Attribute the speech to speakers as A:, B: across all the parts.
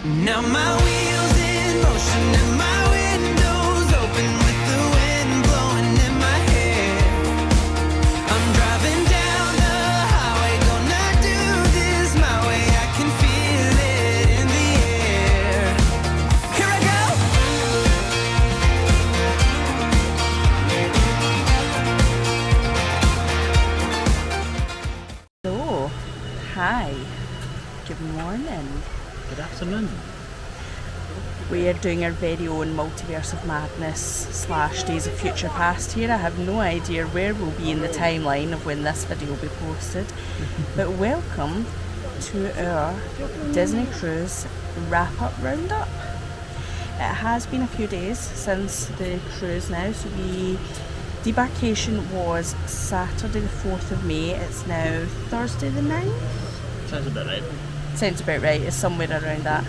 A: Now my wheels in motion and my windows open with the wind blowing in my hair. I'm driving down the highway, gonna do this my way. I can feel it in the air. Here I
B: go. Hello, hi, good morning.
C: Good afternoon.
B: We are doing our very own Multiverse of Madness / Days of Future Past here. I have no idea where we'll be in the timeline of when this video will be posted. But welcome to our Disney Cruise wrap-up roundup. It has been a few days since the cruise now, so the debarkation was Saturday the 4th of May. It's now Thursday the 9th?
C: Sounds about right.
B: Sounds about right, it's somewhere around that.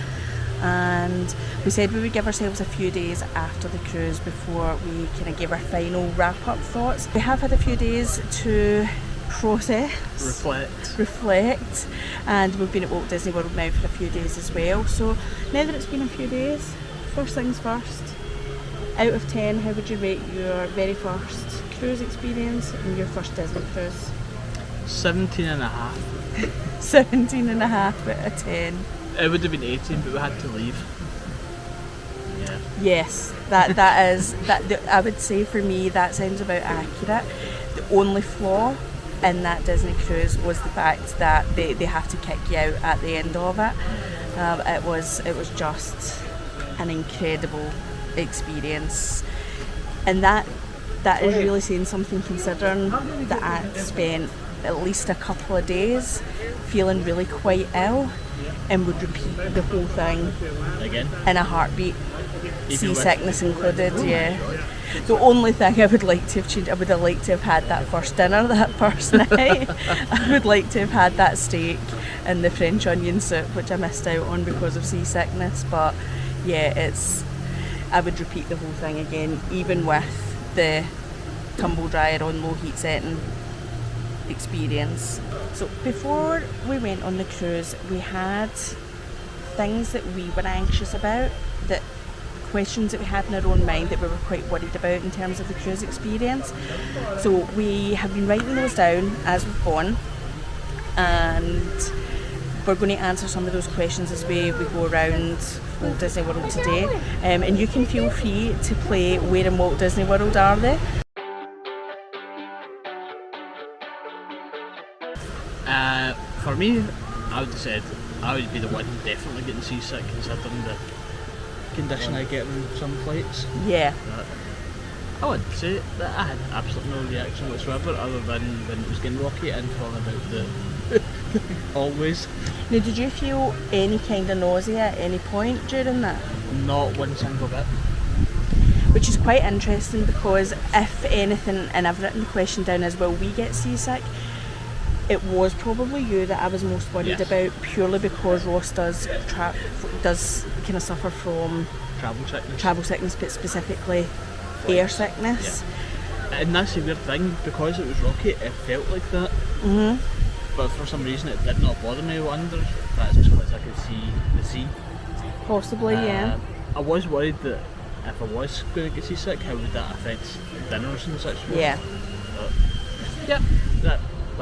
B: And we said we would give ourselves a few days after the cruise before we kind of give our final wrap-up thoughts. We have had a few days to process, reflect, and we've been at Walt Disney World now for a few days as well. So now that it's been a few days, first things first, out of 10, how would you rate your very first cruise experience and your first Disney cruise?
C: 17.5.
B: 17.5 out of 10.
C: It would have been 18, but we had to leave. Yeah.
B: Yes, that is that. I would say for me that sounds about accurate. The only flaw in that Disney cruise was the fact that they have to kick you out at the end of it. It was just an incredible experience, and that is really saying something, considering that I spent at least a couple of days feeling really quite ill and would repeat the whole thing
C: again
B: in a heartbeat, seasickness included. Yeah. The only thing I would like to have changed, I would have liked to have had that first dinner that first night. I would like to have had that steak and the French onion soup, which I missed out on because of seasickness. But yeah, I would repeat the whole thing again, even with the tumble dryer on low heat setting experience. So before we went on the cruise, we had things that we were anxious about, that questions that we had in our own mind that we were quite worried about in terms of the cruise experience. So we have been writing those down as we've gone, and we're going to answer some of those questions as we go around Walt Disney World today. And you can feel free to play Where in Walt Disney World Are They?
C: For me, I would have said I would be the one definitely getting seasick, considering the condition I get on some flights.
B: Yeah.
C: I would say that I had absolutely no reaction whatsoever, other than when it was getting rocky and falling about the always.
B: Now, did you feel any kind of nausea at any point during that?
C: Not one single bit.
B: Which is quite interesting, because if anything, and I've written the question down as well, we get seasick, it was probably you that I was most worried about, purely because Ross does kind of suffer from travel sickness, but specifically air sickness.
C: Yeah. And that's a weird thing, because it was rocky, it felt like that. Mm-hmm. But for some reason it did not bother me. I wonder if that's because I could see the sea. Possibly,
B: yeah.
C: I was worried that if I was going to get seasick, how would that affect dinners and such?
B: Yeah.
C: But yeah, that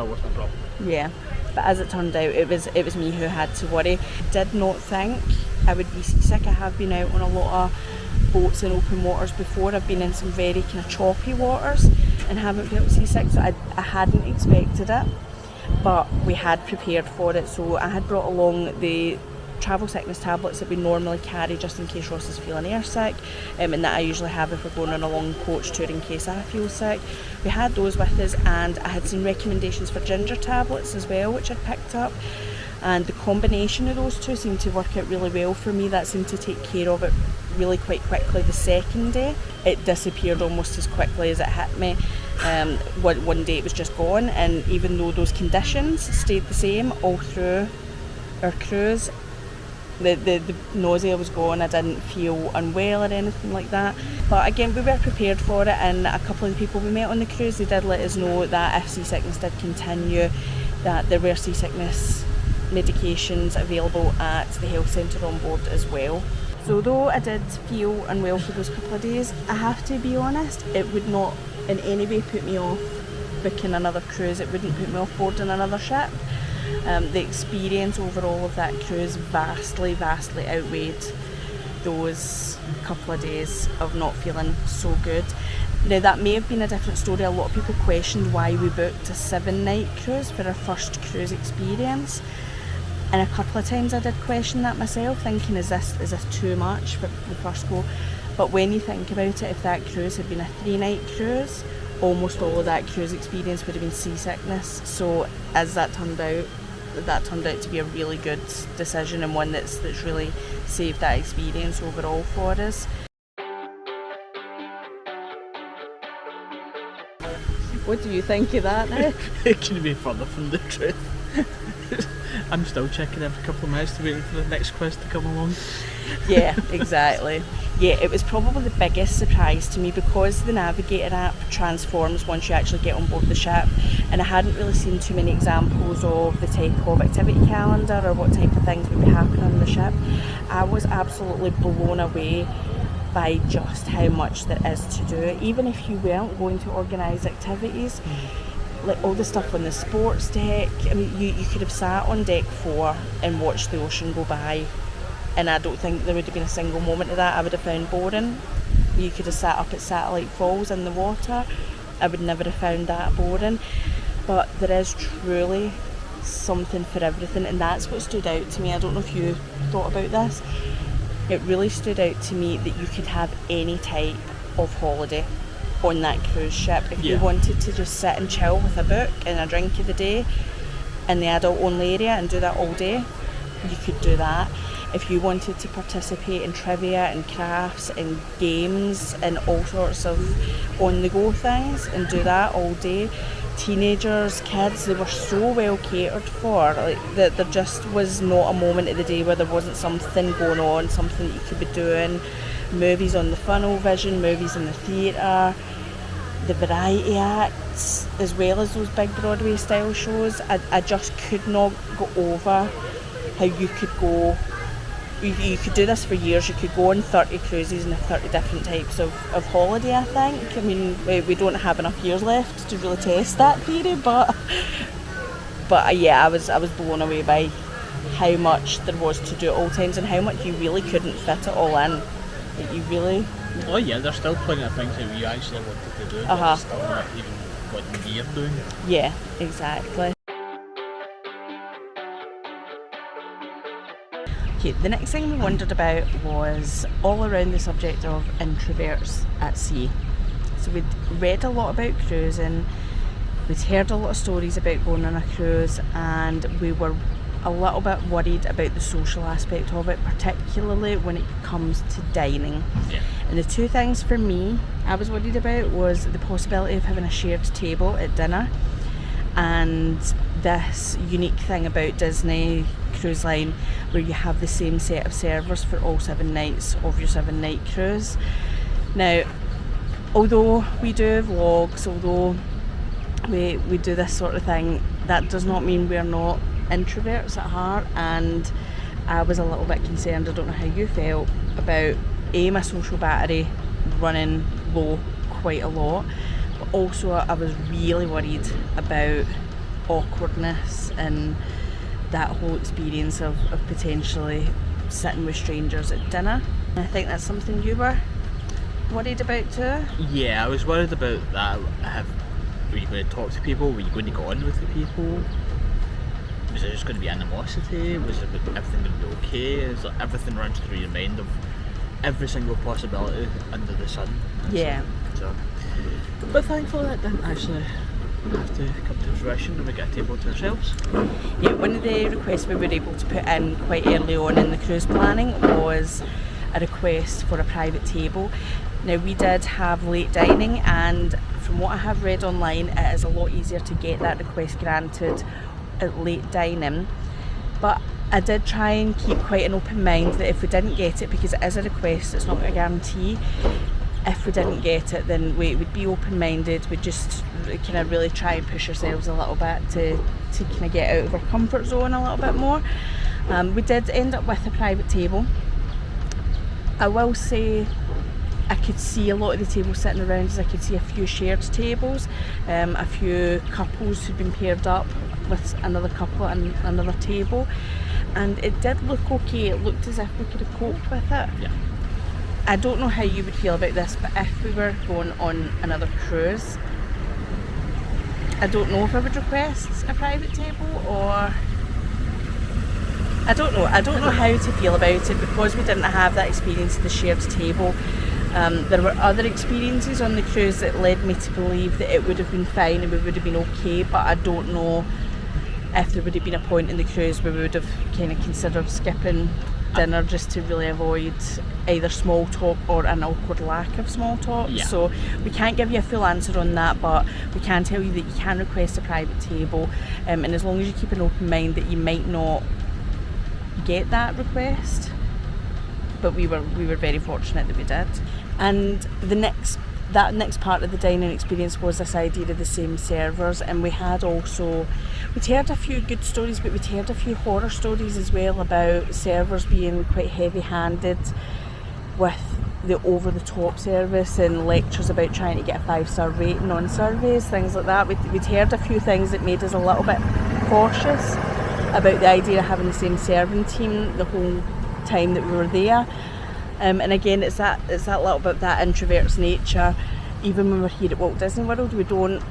C: wasn't a problem.
B: Yeah, but as it turned out, it was me who had to worry. Did not think I would be seasick. I have been out on a lot of boats in open waters before. I've been in some very kind of choppy waters and haven't felt seasick, so I hadn't expected it, but we had prepared for it. So I had brought along the travel sickness tablets that we normally carry just in case Ross is feeling air sick, and that I usually have if we're going on a long coach tour in case I feel sick. We had those with us, and I had seen recommendations for ginger tablets as well, which I'd picked up, and the combination of those two seemed to work out really well for me. That seemed to take care of it really quite quickly. The second day it disappeared almost as quickly as it hit me. One day it was just gone, and even though those conditions stayed the same all through our cruise, the nausea was gone. I didn't feel unwell or anything like that. But again, we were prepared for it, and a couple of the people we met on the cruise, they did let us know that if seasickness did continue, that there were seasickness medications available at the health centre on board as well. So although I did feel unwell for those couple of days, I have to be honest, it would not in any way put me off booking another cruise. It wouldn't put me off boarding another ship. The experience overall of that cruise vastly outweighed those couple of days of not feeling so good. Now that may have been a different story. A lot of people questioned why we booked a 7-night cruise for our first cruise experience, and a couple of times I did question that myself, thinking is this too much for the first go? But when you think about it, if that cruise had been a 3-night cruise, almost all of that cruise experience would have been seasickness. So as that turned out to be a really good decision, and one that's really saved that experience overall for us. What do you think of that now?
C: It couldn't be further from the truth. I'm still checking every couple of minutes to wait for the next quiz to come along.
B: Yeah, exactly. Yeah, it was probably the biggest surprise to me, because the Navigator app transforms once you actually get on board the ship, and I hadn't really seen too many examples of the type of activity calendar or what type of things would be happening on the ship. I was absolutely blown away by just how much there is to do, even if you weren't going to organise activities. Like all the stuff on the sports deck, I mean, you could have sat on deck 4 and watched the ocean go by, and I don't think there would have been a single moment of that I would have found boring. You could have sat up at Satellite Falls in the water. I would never have found that boring. But there is truly something for everything, and that's what stood out to me. I don't know if you thought about this. It really stood out to me that you could have any type of holiday on that cruise ship. If you wanted to just sit and chill with a book and a drink of the day in the adult only area and do that all day, you could do that. If you wanted to participate in trivia and crafts and games and all sorts of on the go things and do that all day. Teenagers, kids, they were so well catered for. Like that, there just was not a moment of the day where there wasn't something going on, something that you could be doing. Movies on the funnel vision, movies in the theatre, the variety acts, as well as those big Broadway style shows. I just could not go over how you could go. You could do this for years. You could go on 30 cruises and 30 different types of holiday, I think. I mean, we don't have enough years left to really test that theory, but yeah, I was blown away by how much there was to do at all times and how much you really couldn't fit it all in. Like you really...
C: Oh yeah, there's still plenty of things that you actually wanted to do, but still not even got near doing.
B: Yeah, exactly. Okay, the next thing we wondered about was all around the subject of introverts at sea. So we'd read a lot about cruising, we'd heard a lot of stories about going on a cruise, and we were a little bit worried about the social aspect of it, particularly when it comes to dining.
C: Yeah.
B: And the two things for me I was worried about was the possibility of having a shared table at dinner, and this unique thing about Disney Cruise Line where you have the same set of servers for all 7 nights of your 7-night cruise. Now, although we do vlogs, although we do this sort of thing, that does not mean we're not introverts at heart, and I was a little bit concerned, I don't know how you felt, about my social battery running low quite a lot, but also I was really worried about awkwardness and that whole experience of potentially sitting with strangers at dinner. And I think that's something you were worried about too?
C: Yeah, I was worried about that. Were you going to talk to people? Were you going to go on with the people? Was there just going to be animosity? Was everything going to be okay? Is like everything runs through your mind of every single possibility under the sun?
B: Yeah.
C: But thankfully that didn't actually have to come to fruition and we get a table to ourselves.
B: Yeah, one of the requests we were able to put in quite early on in the cruise planning was a request for a private table. Now we did have late dining, and from what I have read online, it is a lot easier to get that request granted at late dining, but I did try and keep quite an open mind that if we didn't get it, because it is a request, it's not a guarantee, if we didn't get it, then we would be open-minded. We'd just kind of really try and push ourselves a little bit to kind of get out of our comfort zone a little bit more. We did end up with a private table. I will say I could see a lot of the tables sitting around us. I could see a few shared tables, a few couples who'd been paired up with another couple at another table, and it did look okay. It looked as if we could have coped with it.
C: Yeah.
B: I don't know how you would feel about this, but if we were going on another cruise, I don't know if I would request a private table, or I don't know how to feel about it, because we didn't have that experience of the shared table. There were other experiences on the cruise that led me to believe that it would have been fine and we would have been okay, but I don't know if there would have been a point in the cruise where we would have kind of considered skipping dinner just to really avoid either small talk or an awkward lack of small talk.
C: Yeah.
B: So we can't give you a full answer on that, but we can tell you that you can request a private table, and as long as you keep an open mind that you might not get that request, but we were very fortunate that we did. And that next part of the dining experience was this idea of the same servers, and we'd heard a few good stories, but we'd heard a few horror stories as well about servers being quite heavy-handed with the over-the-top service and lectures about trying to get a 5-star rating on surveys, things like that. We'd heard a few things that made us a little bit cautious about the idea of having the same serving team the whole time that we were there. And again, it's that little bit of that introvert's nature. Even when we're here at Walt Disney World, we don't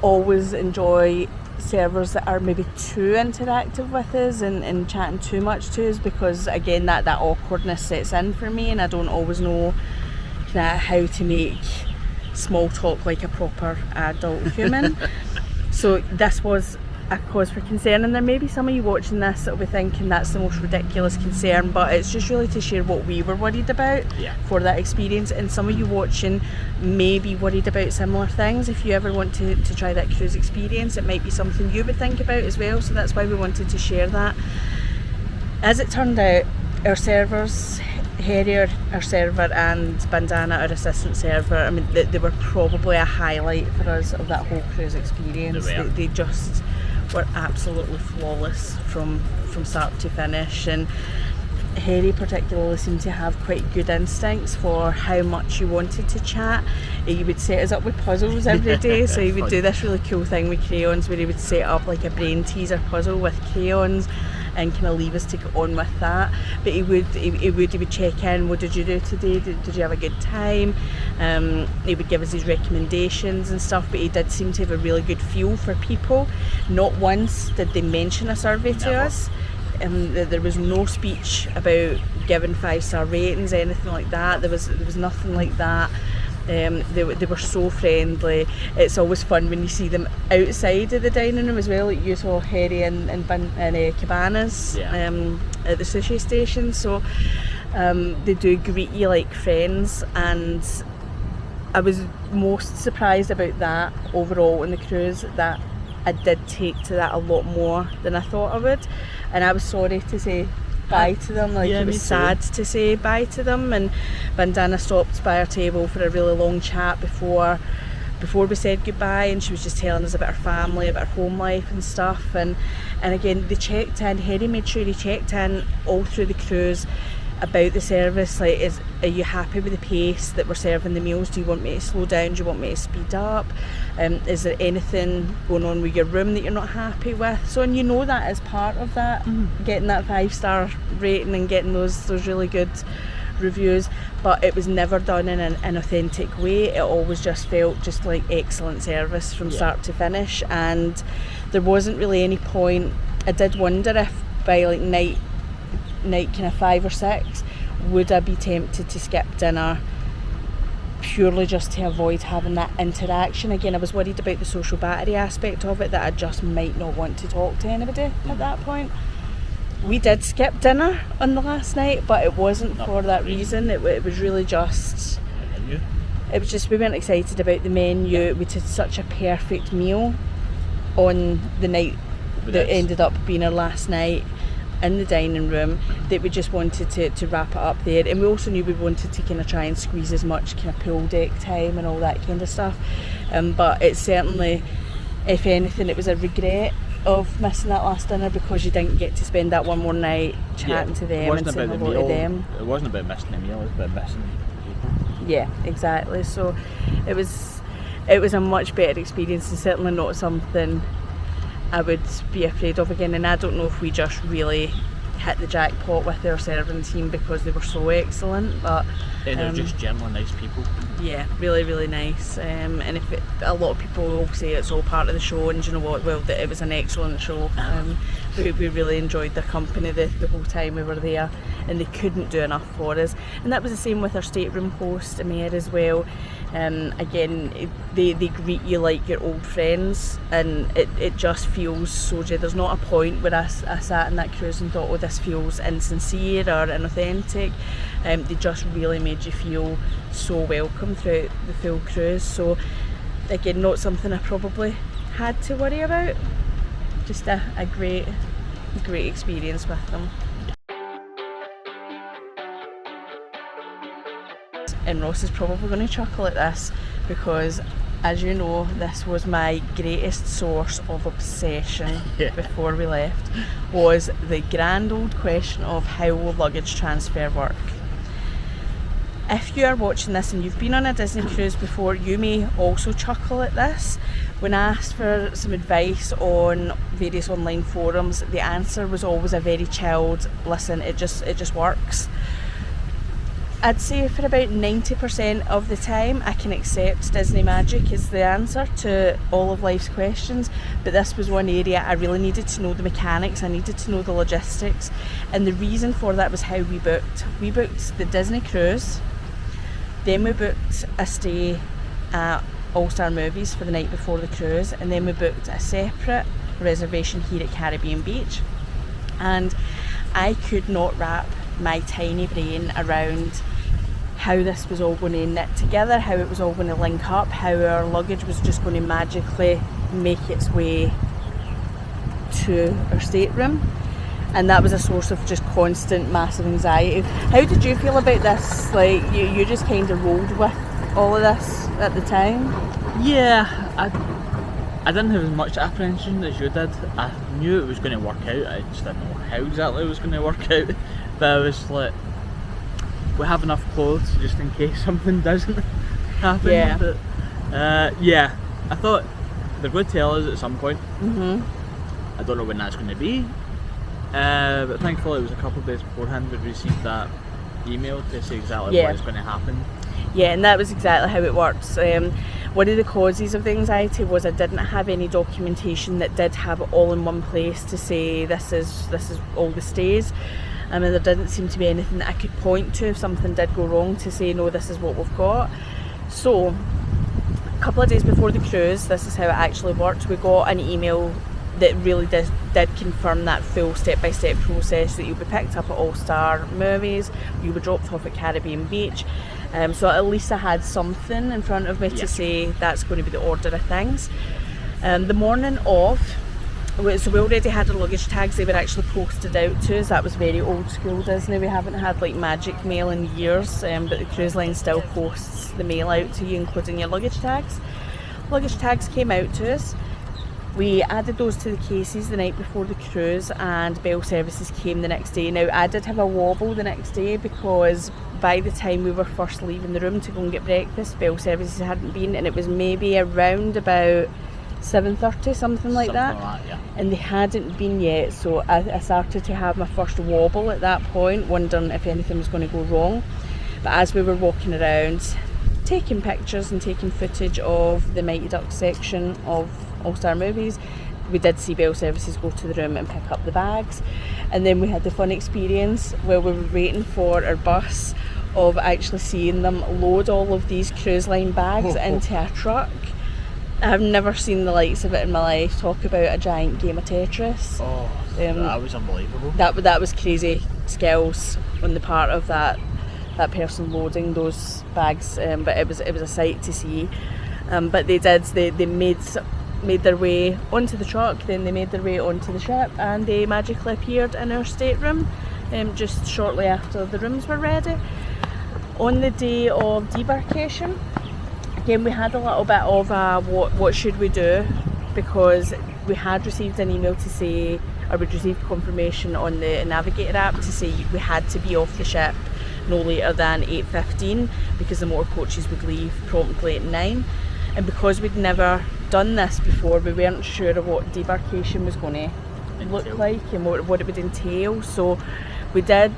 B: always enjoy servers that are maybe too interactive with us and chatting too much to us, because again that awkwardness sets in for me, and I don't always know how to make small talk like a proper adult human. So this was a cause for concern, and there may be some of you watching this that will be thinking that's the most ridiculous concern, but it's just really to share what we were worried about for that experience, and some of you watching may be worried about similar things. If you ever want to try that cruise experience, it might be something you would think about as well, so that's why we wanted to share that. As it turned out, our servers, Harry, our server, and Bandana, our assistant server, I mean, they were probably a highlight for us of that whole cruise experience. They just were absolutely flawless from start to finish, and Harry particularly seemed to have quite good instincts for how much you wanted to chat. He would set us up with puzzles every day, so he would do this really cool thing with crayons where he would set up like a brain teaser puzzle with crayons and kind of leave us to get on with that. But he would check in, what did you do today, did you have a good time? He would give us his recommendations and stuff, but he did seem to have a really good feel for people. Not once did they mention a survey to us. There was no speech about giving 5-star ratings, anything like that. There was nothing like that. They were so friendly. It's always fun when you see them outside of the dining room as well. Like you saw Harry and Cabanas at the sushi station. So they do greet you like friends, and I was most surprised about that overall on the cruise, that I did take to that a lot more than I thought I would, and I was sorry to say bye to them. It was sad to say bye to them, and Bandana stopped by our table for a really long chat before we said goodbye, and she was just telling us about her family, about her home life and stuff, and again they checked in. Harry made sure he checked in all through the cruise about the service, like, are you happy with the pace that we're serving the meals? Do you want me to slow down? Do you want me to speed up? Is there anything going on with your room that you're not happy with? So, and you know that as part of that, getting that 5-star rating and getting those really good reviews, but it was never done in an authentic way. It always just felt just like excellent service from start to finish, and there wasn't really any point. I did wonder if by like night kind of 5 or 6, would I be tempted to skip dinner purely just to avoid having that interaction. Again, I was worried about the social battery aspect of it, that I just might not want to talk to anybody at that point. We did skip dinner on the last night, but it wasn't for that reason. It was really just, it was just we weren't excited about the menu. We did such a perfect meal on the night that ended up being our last night. in the dining room that we just wanted to wrap it up there, and we also knew we wanted to kind of try and squeeze as much kind of pool deck time and all that kind of stuff, but it's certainly, if anything, it was a regret of missing that last dinner because you didn't get to spend that one more night chatting to them and saying hello to them.
C: It wasn't about missing the meal, it was about missing people.
B: Yeah, exactly. So it was a much better experience, and certainly not something I would be afraid of again. And I don't know if we just really hit the jackpot with our serving team because they were so excellent, but
C: And they're just generally nice people.
B: yeah, really, really nice. And a lot of people will say it's all part of the show, and you know what? Well, it was an excellent show. We really enjoyed their company the whole time we were there, and they couldn't do enough for us. And that was the same with our stateroom host, Amir, as well. Again, they greet you like your old friends, and it just feels so good. There's not a point where I sat in that cruise and thought, oh, this feels insincere or inauthentic. They just really made you feel so welcome throughout the full cruise. So again, not something I probably had to worry about. Just a great experience with them. And Ross is probably going to chuckle at this because, as you know, this was my greatest source of obsession before we left, was the grand old question of how will luggage transfer work. If you are watching this and you've been on a Disney cruise before, you may also chuckle at this. When I asked for some advice on various online forums, the answer was always a very chilled, listen, it just works. I'd say for about 90% of the time I can accept Disney magic is the answer to all of life's questions, but this was one area I really needed to know the mechanics, I needed to know the logistics, and the reason for that was how we booked. We booked the Disney cruise, then we booked a stay at All Star Movies for the night before the cruise, and then we booked a separate reservation here at Caribbean Beach, and I could not wrap my tiny brain around how this was all going to knit together, how it was all going to link up, how our luggage was just going to magically make its way to our stateroom. And that was a source of just constant massive anxiety. How did you feel about this? Like, you just kind of rolled with all of this at the time?
C: Yeah, I didn't have as much apprehension as you did. I knew it was going to work out, I just didn't know how exactly it was going to work out. But I was like, we have enough clothes just in case something doesn't happen.
B: Yeah.
C: But, yeah, I thought they're going to tell us at some point. I don't know when that's going to be. But thankfully it was a couple of days beforehand we received that email to say exactly what is going to happen.
B: Yeah, and that was exactly how it works. One of the causes of the anxiety was I didn't have any documentation that did have it all in one place to say this is all the stays. And there didn't seem to be anything that I could point to if something did go wrong to say, no, this is what we've got. So a couple of days before the cruise, this is how it actually worked. We got an email that really did confirm that full step-by-step process, that you'll be picked up at All Star Movies, you'll be dropped off at Caribbean Beach. So at least I had something in front of me to say that's going to be the order of things. The morning of, so we already had our luggage tags, they were actually posted out to us. That was very old school Disney. We haven't had like magic mail in years, but the cruise line still posts the mail out to you, including your luggage tags. Luggage tags came out to us. We added those to the cases the night before the cruise, and bell services came the next day. Now, I did have a wobble the next day because by the time we were first leaving the room to go and get breakfast, bell services hadn't been, and it was maybe around about 7:30, something like that.
C: Yeah.
B: And they hadn't been yet, so I started to have my first wobble at that point, wondering if anything was going to go wrong. But as we were walking around, taking pictures and taking footage of the Mighty Ducks section of All Star Movies, we did see bell services go to the room and pick up the bags. And then we had the fun experience where we were waiting for our bus of actually seeing them load all of these cruise line bags into a truck. I've never seen the likes of it in my life. Talk about a giant game of Tetris.
C: That was unbelievable.
B: That was crazy skills on the part of that person loading those bags, but it was a sight to see. But they made made their way onto the truck, then they made their way onto the ship, and they magically appeared in our stateroom just shortly after the rooms were ready. On the day of debarkation, again we had a little bit of a what should we do, because we had received an email to say, or we'd received confirmation on the Navigator app to say we had to be off the ship no later than 8:15 because the motor coaches would leave promptly at 9. And because we'd never done this before, we weren't sure of what debarkation was going to look like and what it would entail. So we did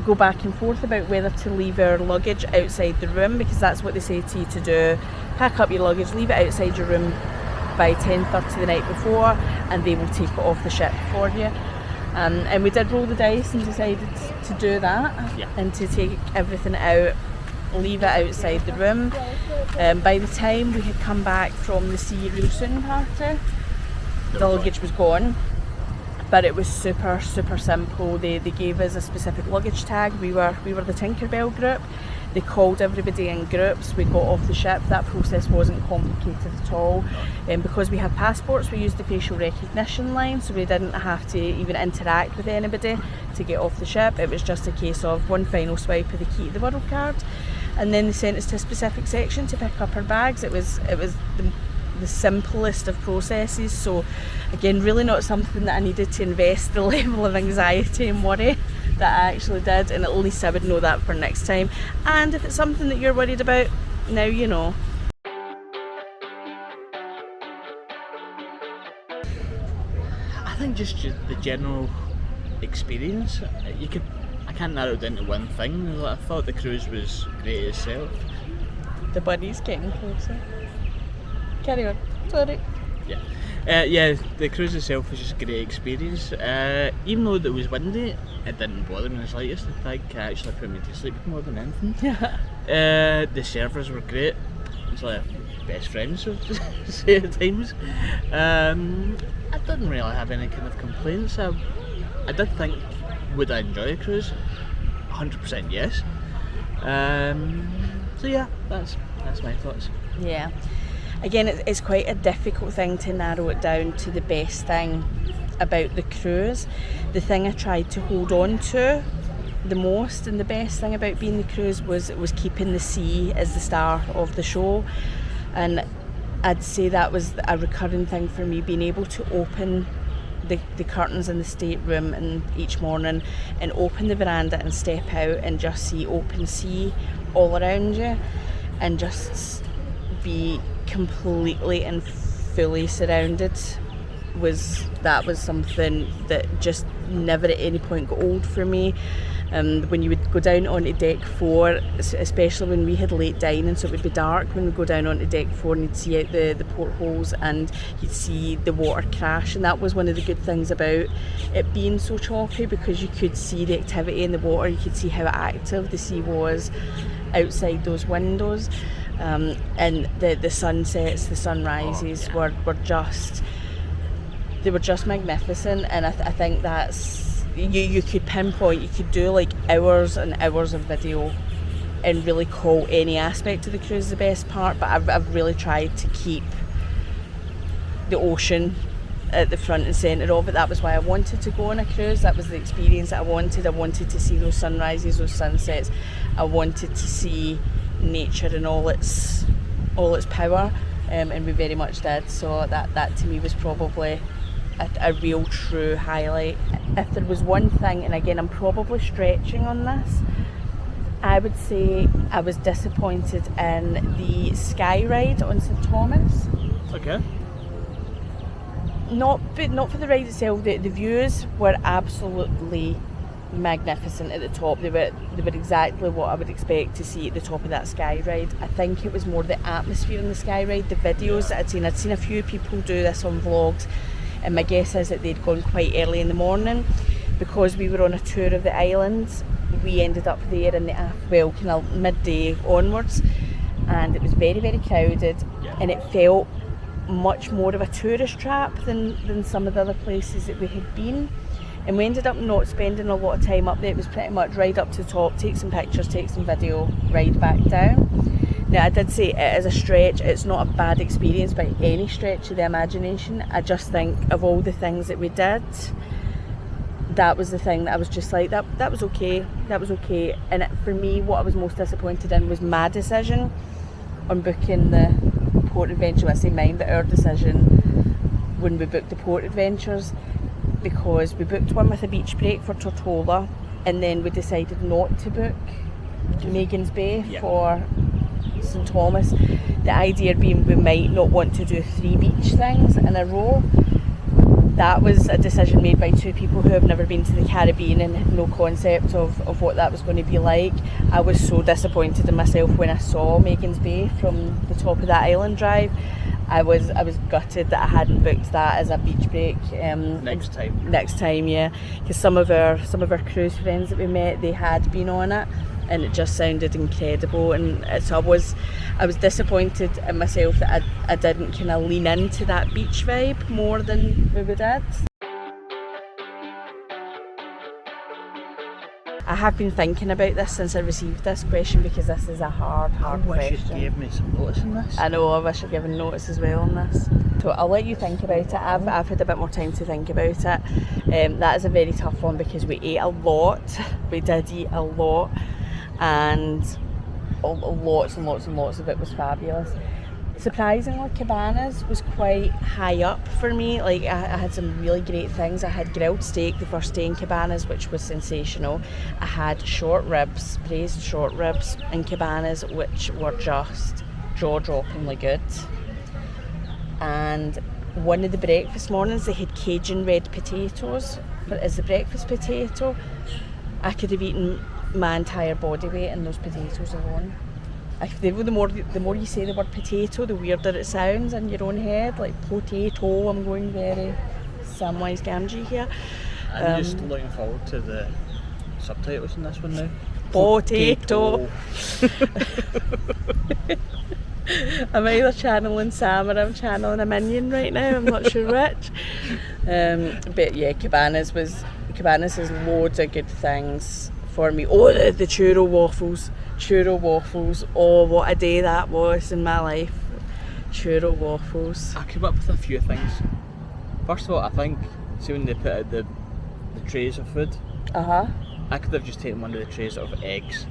B: go back and forth about whether to leave our luggage outside the room, because that's what they say to you to do. Pack up your luggage, leave it outside your room by 10:30 the night before, and they will take it off the ship for you. And we did roll the dice and decided to do that, and to take everything out, leave it outside the room. By the time we had come back from the See You Real Soon party, the luggage was gone, but it was super simple. They gave us a specific luggage tag. We were the Tinkerbell group. They called everybody in groups. We got off the ship. That process wasn't complicated at all. And because we had passports, we used the facial recognition line, so we didn't have to even interact with anybody to get off the ship. It was just a case of one final swipe of the key to the world card, and then they sent us to a specific section to pick up our bags. It was the simplest of processes. So again, really not something that I needed to invest the level of anxiety and worry that I actually did, and at least I would know that for next time. And if it's something that you're worried about, now you know.
C: I think just the general experience, I can't narrow it down to one thing. I thought the cruise was great itself.
B: The buddy's getting closer. Carry on, sorry.
C: Yeah, the cruise itself was just a great experience. Even though it was windy, it didn't bother me in the slightest. In fact, it actually put me to sleep more than anything. The servers were great. It's like best friends, so to say at times. I didn't really have any kind of complaints. I did think, would I enjoy a cruise? 100% yes. So yeah, that's my thoughts.
B: Yeah. Again, it's quite a difficult thing to narrow it down to the best thing about the cruise. The thing I tried to hold on to the most, and the best thing about being the cruise was keeping the sea as the star of the show. And I'd say that was a recurring thing for me, being able to open the curtains in the stateroom and each morning, and open the veranda and step out and just see open sea all around you, and just be completely and fully surrounded. Was something that just never at any point got old for me. When you would go down onto deck 4, especially when we had late dining, so it would be dark when we go down onto deck 4, and you'd see out the portholes and you'd see the water crash, and that was one of the good things about it being so choppy, because you could see the activity in the water, you could see how active the sea was outside those windows. And the sunsets, the sunrises were just magnificent. And I think that's, you could pinpoint, you could do like hours and hours of video and really call any aspect of the cruise the best part, but I've really tried to keep the ocean at the front and centre of it. That was why I wanted to go on a cruise. That was the experience that I wanted. I wanted to see those sunrises, those sunsets. I wanted to see nature in all its power, and we very much did. So that to me was probably a real true highlight. If there was one thing, and again I'm probably stretching on this, I would say I was disappointed in the sky ride on St Thomas.
C: Okay.
B: Not for the ride itself. The views were absolutely magnificent at the top. They were exactly what I would expect to see at the top of that sky ride. I think it was more the atmosphere in the sky ride, the videos that I'd seen a few people do this on vlogs, and my guess is that they'd gone quite early in the morning. Because we were on a tour of the islands, we ended up there in kind of midday onwards, and it was very, very crowded, and it felt much more of a tourist trap than some of the other places that we had been. And we ended up not spending a lot of time up there. It was pretty much ride up to the top, take some pictures, take some video, ride back down. Now, I did say it is a stretch. It's not a bad experience by any stretch of the imagination. I just think of all the things that we did, that was the thing that I was just like, that was okay. That was okay. And for me, what I was most disappointed in was my decision on booking the port adventure. When I say mine, but our decision when we booked the port adventures, because we booked one with a beach break for Tortola, and then we decided not to book Megan's Bay for St Thomas. The idea being we might not want to do 3 beach things in a row. That was a decision made by 2 people who have never been to the Caribbean and had no concept of what that was going to be like. I was so disappointed in myself when I saw Megan's Bay from the top of that island drive. I was gutted that I hadn't booked that as a beach break.
C: Next time,
B: yeah, because some of our cruise friends that we met, they had been on it, and it just sounded incredible. And so I was disappointed in myself that I didn't kind of lean into that beach vibe more than we did. I have been thinking about this since I received this question, because this is a hard question.
C: I wish you gave me some notice on this.
B: I know, I wish I'd given notice as well on this. So I'll let you think about it. I've had a bit more time to think about it. That is a very tough one because we ate a lot. We did eat a lot, and lots and lots and lots of it was fabulous. Surprisingly, Cabanas was quite high up for me. Like I had some really great things. I had grilled steak the first day in Cabanas, which was sensational. I had short ribs, braised short ribs in Cabanas, which were just jaw-droppingly good. And one of the breakfast mornings, they had Cajun red potatoes as the breakfast potato. I could have eaten my entire body weight in those potatoes alone. The more you say the word potato, the weirder it sounds in your own head. Like potato, I'm going very Samwise Gamgee here.
C: I'm just looking forward to the subtitles in this one now.
B: Potato. I'm either channeling Sam or I'm channeling a minion right now. I'm not sure which. But yeah, Cabanas has loads of good things for me. Oh, the churro waffles. Oh, what a day that was in my life. Churro waffles.
C: I came up with a few things. First of all, I think, see when they put out the trays of food, I could have just taken one of the trays of eggs.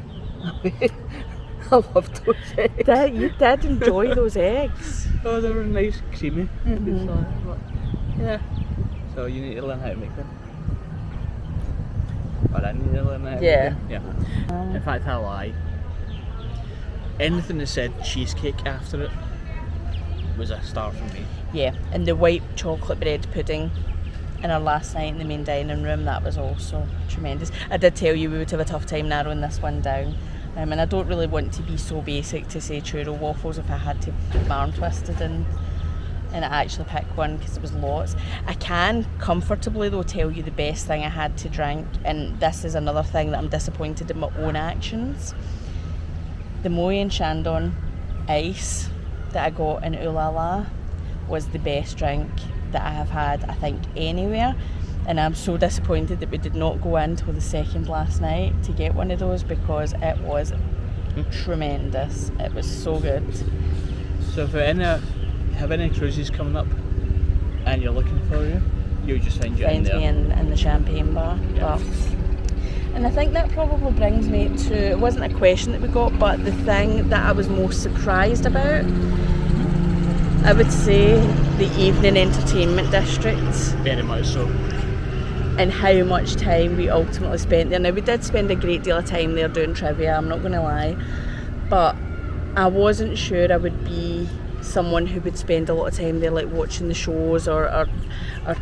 C: I loved those eggs.
B: You did enjoy those eggs.
C: Oh, they were nice, creamy.
B: Mm-hmm.
C: Yeah. So you need to learn how to make them. Or I need to learn how to make them. Yeah. In fact, I lie. Anything that said cheesecake after it was a star for me.
B: Yeah, and the white chocolate bread pudding in our last night in the main dining room, that was also tremendous. I did tell you we would have a tough time narrowing this one down. And I don't really want to be so basic to say churro waffles if I had to put my arm twisted and actually pick one, because there was lots. I can comfortably though tell you the best thing I had to drink, and this is another thing that I'm disappointed in my own actions. The Moët and Chandon ice that I got in Ooh La La was the best drink that I have had, I think, anywhere. And I'm so disappointed that we did not go in till the second last night to get one of those, because it was tremendous. It was so good.
C: So if have any cruises coming up and you're looking for you'll just find you in there.
B: Find me in the champagne bar.
C: Yeah.
B: And I think that probably brings me to, it wasn't a question that we got, but the thing that I was most surprised about, I would say the evening entertainment district.
C: Very much so.
B: And how much time we ultimately spent there. Now, we did spend a great deal of time there doing trivia, I'm not going to lie, but I wasn't sure I would be someone who would spend a lot of time there, like watching the shows or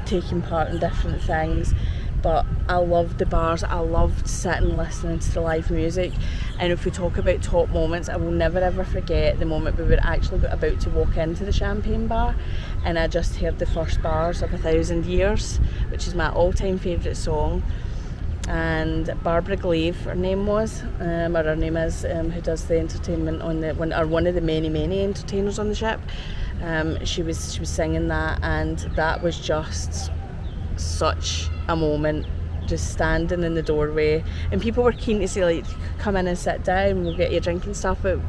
B: taking part in different things. But I loved the bars, I loved sitting listening to the live music. And if we talk about top moments, I will never ever forget the moment we were actually about to walk into the champagne bar, and I just heard the first bars of 1,000 Years, which is my all-time favourite song. And Barbara Glaive, her name was, or her name is, who does the entertainment on one of the many entertainers on the ship. She was singing that, and that was just such a moment just standing in the doorway, and people were keen to say like, come in and sit down, we'll get you a drink and stuff, but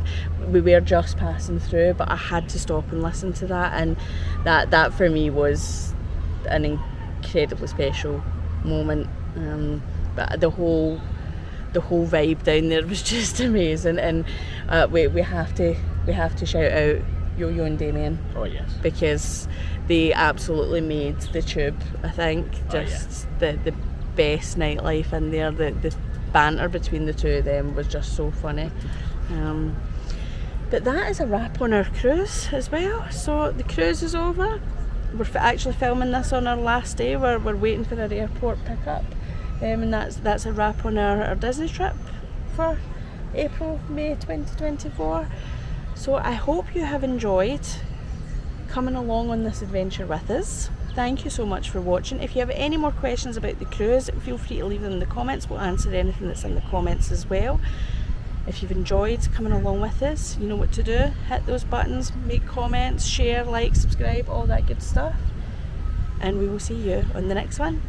B: we were just passing through. But I had to stop and listen to that, and that for me was an incredibly special moment. But the whole vibe down there was just amazing, and we have to shout out Yo-Yo and Damien.
C: Oh yes.
B: Because they absolutely made the Tube, I think, just the best nightlife in there. The banter between the two of them was just so funny. But that is a wrap on our cruise as well. So the cruise is over. We're actually filming this on our last day. We're waiting for our airport pickup. And that's a wrap on our Disney trip for April, May 2024. So I hope you have enjoyed coming along on this adventure with us. Thank you so much for watching. If you have any more questions about the cruise, feel free to leave them in the comments. We'll answer anything that's in the comments as well. If you've enjoyed coming along with us, you know what to do. Hit those buttons, make comments, share, like, subscribe, all that good stuff. And we will see you on the next one.